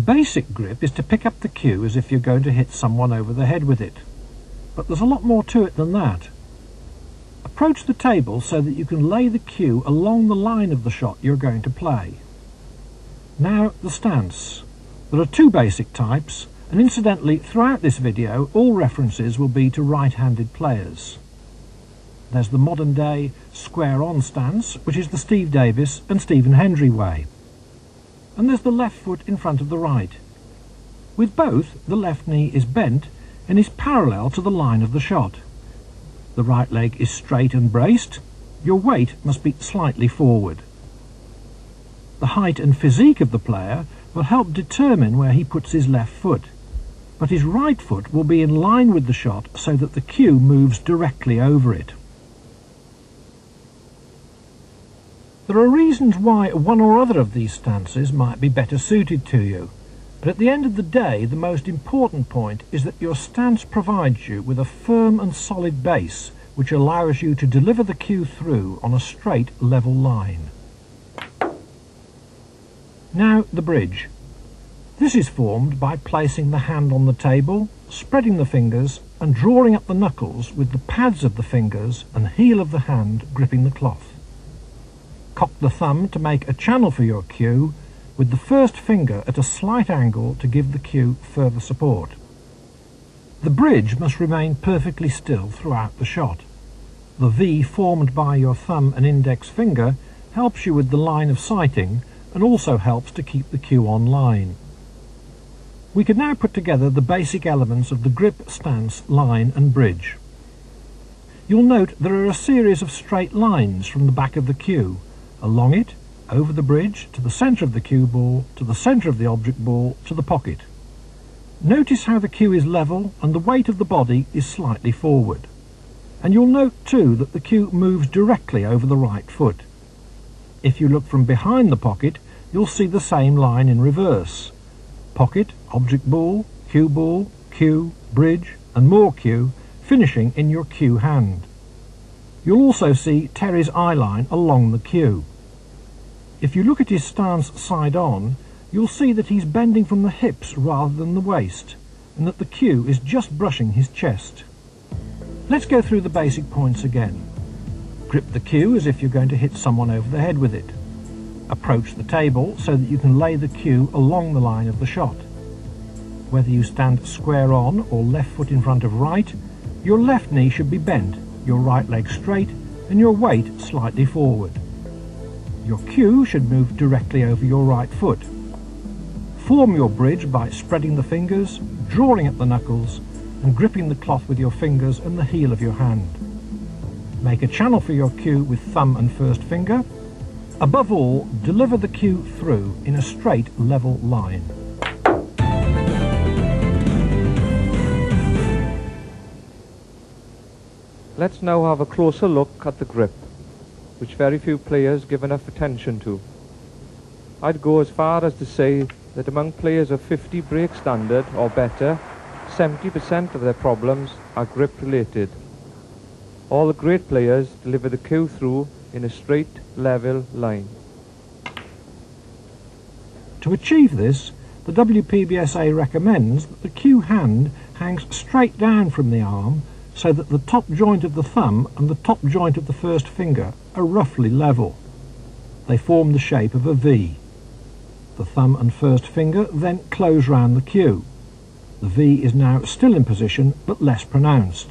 basic grip is to pick up the cue as if you're going to hit someone over the head with it, but there's a lot more to it than that. Approach the table so that you can lay the cue along the line of the shot you're going to play. Now the stance. There are two basic types, and incidentally throughout this video all references will be to right-handed players. There's the modern day square on stance, which is the Steve Davis and Stephen Hendry way. And there's the left foot in front of the right. With both, the left knee is bent and is parallel to the line of the shot. The right leg is straight and braced. Your weight must be slightly forward. The height and physique of the player will help determine where he puts his left foot, but his right foot will be in line with the shot so that the cue moves directly over it. There are reasons why one or other of these stances might be better suited to you, but at the end of the day the most important point is that your stance provides you with a firm and solid base which allows you to deliver the cue through on a straight level line. Now the bridge. This is formed by placing the hand on the table, spreading the fingers and drawing up the knuckles with the pads of the fingers and heel of the hand gripping the cloth. Cock the thumb to make a channel for your cue, with the first finger at a slight angle to give the cue further support. The bridge must remain perfectly still throughout the shot. The V formed by your thumb and index finger helps you with the line of sighting and also helps to keep the cue on line. We can now put together the basic elements of the grip, stance, line and bridge. You'll note there are a series of straight lines from the back of the cue, along it, over the bridge, to the centre of the cue ball, to the centre of the object ball, to the pocket. Notice how the cue is level and the weight of the body is slightly forward. And you'll note too that the cue moves directly over the right foot. If you look from behind the pocket, you'll see the same line in reverse. Pocket, object ball, cue, bridge and more cue, finishing in your cue hand. You'll also see Terry's eye line along the cue. If you look at his stance side on, you'll see that he's bending from the hips rather than the waist, and that the cue is just brushing his chest. Let's go through the basic points again. Grip the cue as if you're going to hit someone over the head with it. Approach the table so that you can lay the cue along the line of the shot. Whether you stand square on or left foot in front of right, your left knee should be bent, your right leg straight and your weight slightly forward. Your cue should move directly over your right foot. Form your bridge by spreading the fingers, drawing up the knuckles and gripping the cloth with your fingers and the heel of your hand. Make a channel for your cue with thumb and first finger. Above all, deliver the cue through in a straight level line. Let's now have a closer look at the grip, which very few players give enough attention to. I'd go as far as to say that among players of 50 break standard or better, 70% of their problems are grip related. All the great players deliver the cue through in a straight level line. To achieve this, the WPBSA recommends that the cue hand hangs straight down from the arm so that the top joint of the thumb and the top joint of the first finger are roughly level. They form the shape of a V. The thumb and first finger then close round the cue. The V is now still in position but less pronounced.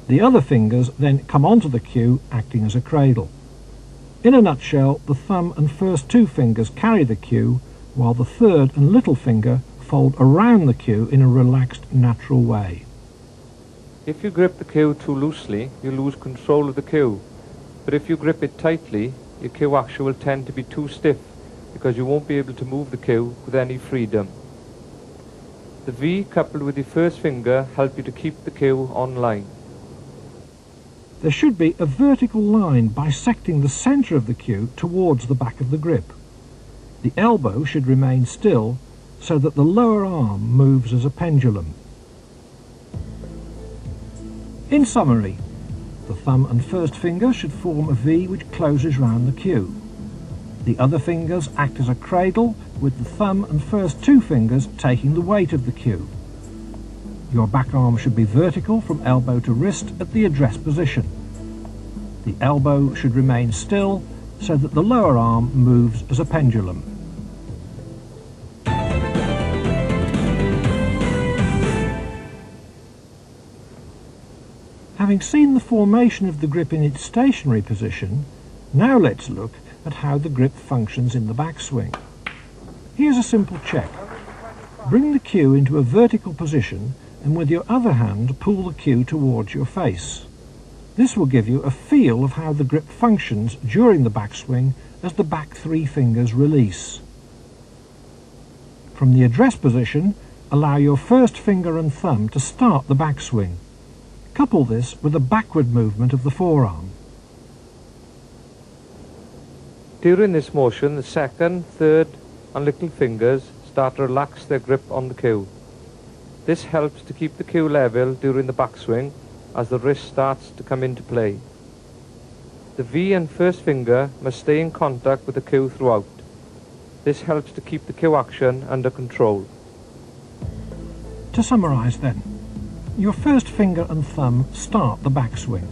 The other fingers then come onto the cue, acting as a cradle. In a nutshell, the thumb and first two fingers carry the cue, while the third and little finger fold around the cue in a relaxed, natural way. If you grip the cue too loosely, you lose control of the cue. But if you grip it tightly, your cue action will tend to be too stiff because you won't be able to move the cue with any freedom. The V coupled with your first finger help you to keep the cue on line. There should be a vertical line bisecting the centre of the cue towards the back of the grip. The elbow should remain still so that the lower arm moves as a pendulum. In summary, the thumb and first finger should form a V which closes round the cue. The other fingers act as a cradle, with the thumb and first two fingers taking the weight of the cue. Your back arm should be vertical from elbow to wrist at the address position. The elbow should remain still so that the lower arm moves as a pendulum. Having seen the formation of the grip in its stationary position, now let's look at how the grip functions in the backswing. Here's a simple check. Bring the cue into a vertical position and with your other hand pull the cue towards your face. This will give you a feel of how the grip functions during the backswing as the back three fingers release. From the address position, allow your first finger and thumb to start the backswing. Couple this with a backward movement of the forearm. During this motion, the second, third and little fingers start to relax their grip on the cue. This helps to keep the cue level during the backswing as the wrist starts to come into play. The V and first finger must stay in contact with the cue throughout. This helps to keep the cue action under control. To summarise then, your first finger and thumb start the backswing.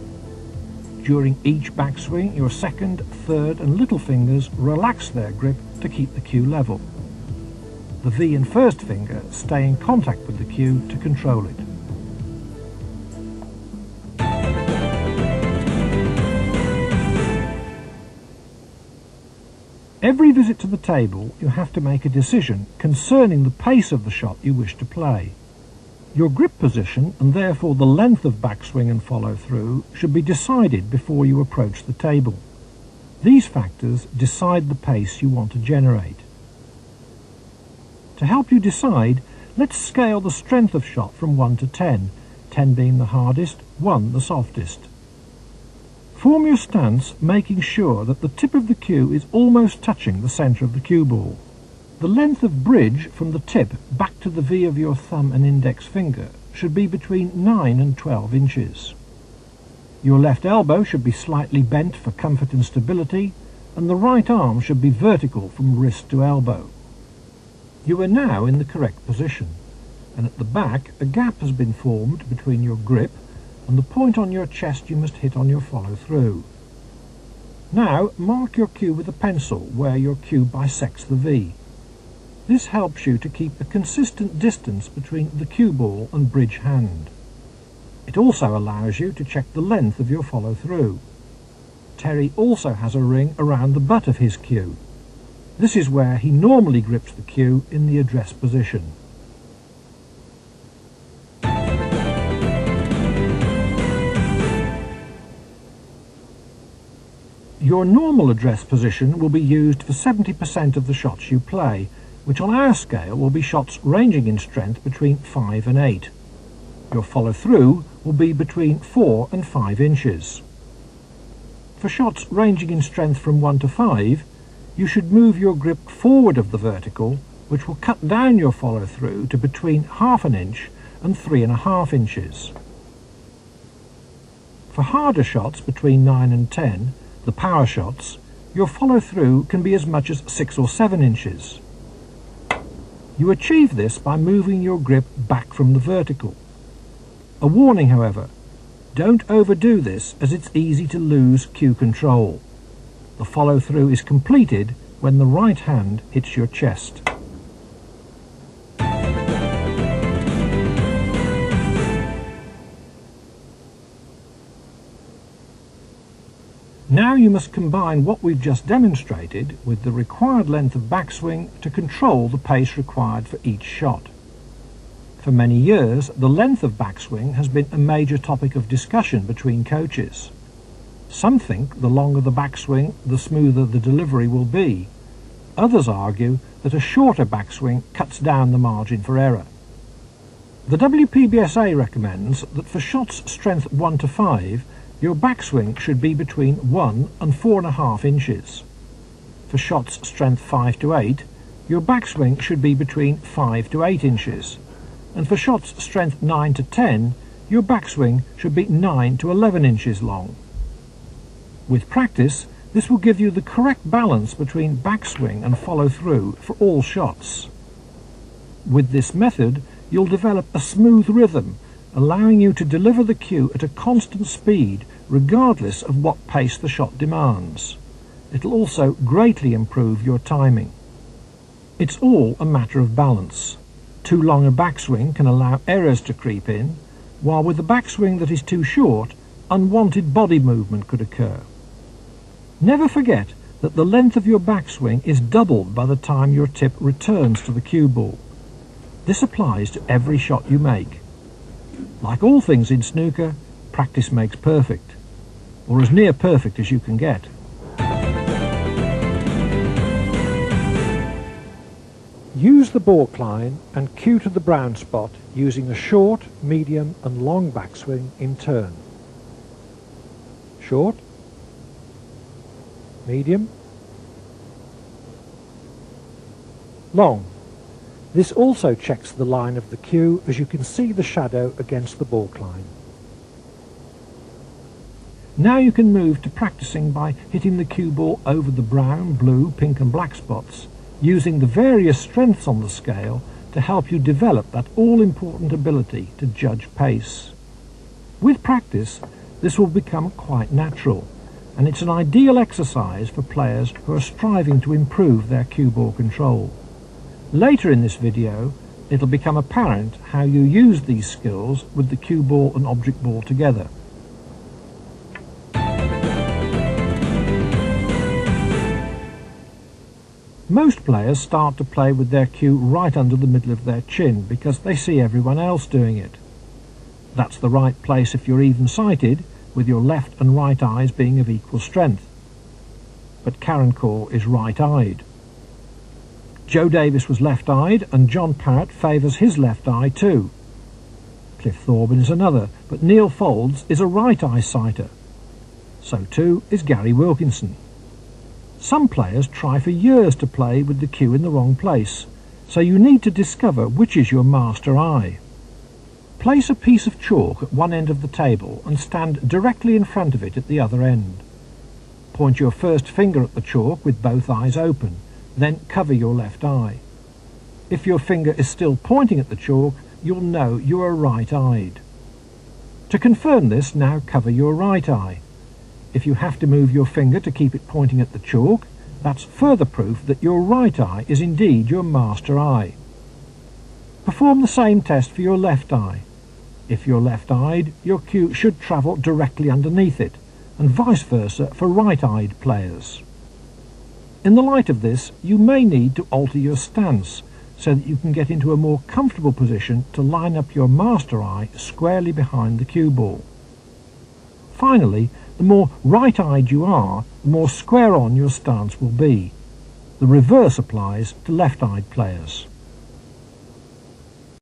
During each backswing, your second, third and little fingers relax their grip to keep the cue level. The V and first finger stay in contact with the cue to control it. Every visit to the table, you have to make a decision concerning the pace of the shot you wish to play. Your grip position, and therefore the length of backswing and follow-through, should be decided before you approach the table. These factors decide the pace you want to generate. To help you decide, let's scale the strength of shot from 1 to 10, 10 being the hardest, 1 the softest. Form your stance, making sure that the tip of the cue is almost touching the centre of the cue ball. The length of bridge from the tip back to the V of your thumb and index finger should be between 9 and 12 inches. Your left elbow should be slightly bent for comfort and stability, and the right arm should be vertical from wrist to elbow. You are now in the correct position, and at the back a gap has been formed between your grip and the point on your chest you must hit on your follow-through. Now mark your cue with a pencil where your cue bisects the V. This helps you to keep a consistent distance between the cue ball and bridge hand. It also allows you to check the length of your follow-through. Terry also has a ring around the butt of his cue. This is where he normally grips the cue in the address position. Your normal address position will be used for 70% of the shots you play, which on our scale will be shots ranging in strength between 5 and 8. Your follow-through will be between 4 and 5 inches. For shots ranging in strength from 1 to 5, you should move your grip forward of the vertical, which will cut down your follow-through to between ½ an inch and 3½ inches. For harder shots between 9 and 10, the power shots, your follow-through can be as much as 6 or 7 inches. You achieve this by moving your grip back from the vertical. A warning, however, don't overdo this as it's easy to lose cue control. The follow-through is completed when the right hand hits your chest. Now you must combine what we've just demonstrated with the required length of backswing to control the pace required for each shot. For many years, the length of backswing has been a major topic of discussion between coaches. Some think the longer the backswing, the smoother the delivery will be. Others argue that a shorter backswing cuts down the margin for error. The WPBSA recommends that for shots strength 1 to 5, your backswing should be between 1 and 4½ inches. For shots strength 5 to 8, your backswing should be between 5 to 8 inches. And for shots strength 9 to 10, your backswing should be 9 to 11 inches long. With practice, This will give you the correct balance between backswing and follow-through for all shots. With this method, you'll develop a smooth rhythm, allowing you to deliver the cue at a constant speed, regardless of what pace the shot demands. It'll also greatly improve your timing. It's all a matter of balance. Too long a backswing can allow errors to creep in, while with a backswing that is too short, unwanted body movement could occur. Never forget that the length of your backswing is doubled by the time your tip returns to the cue ball. This applies to every shot you make. Like all things in snooker, practice makes perfect, or as near perfect as you can get. Use the balk line and cue to the brown spot using a short, medium and long backswing in turn. Short, medium, long. This also checks the line of the cue, as you can see the shadow against the balk line. Now you can move to practicing by hitting the cue ball over the brown, blue, pink and black spots, using the various strengths on the scale to help you develop that all-important ability to judge pace. With practice, this will become quite natural, and it's an ideal exercise for players who are striving to improve their cue ball control. Later in this video, it'll become apparent how you use these skills with the cue ball and object ball together. Most players start to play with their cue right under the middle of their chin because they see everyone else doing it. That's the right place if you're even-sighted, with your left and right eyes being of equal strength. But Karen Corr is right-eyed. Joe Davis was left-eyed, and John Parrott favours his left eye too. Cliff Thorburn is another, but Neil Folds is a right-eye sighter. So too is Gary Wilkinson. Some players try for years to play with the cue in the wrong place, so you need to discover which is your master eye. Place a piece of chalk at one end of the table and stand directly in front of it at the other end. Point your first finger at the chalk with both eyes open, then cover your left eye. If your finger is still pointing at the chalk, you'll know you are right-eyed. To confirm this, now cover your right eye. If you have to move your finger to keep it pointing at the chalk, that's further proof that your right eye is indeed your master eye. Perform the same test for your left eye. If you're left-eyed, your cue should travel directly underneath it, and vice versa for right-eyed players. In the light of this, you may need to alter your stance so that you can get into a more comfortable position to line up your master eye squarely behind the cue ball. Finally, the more right-eyed you are, the more square on your stance will be. The reverse applies to left-eyed players.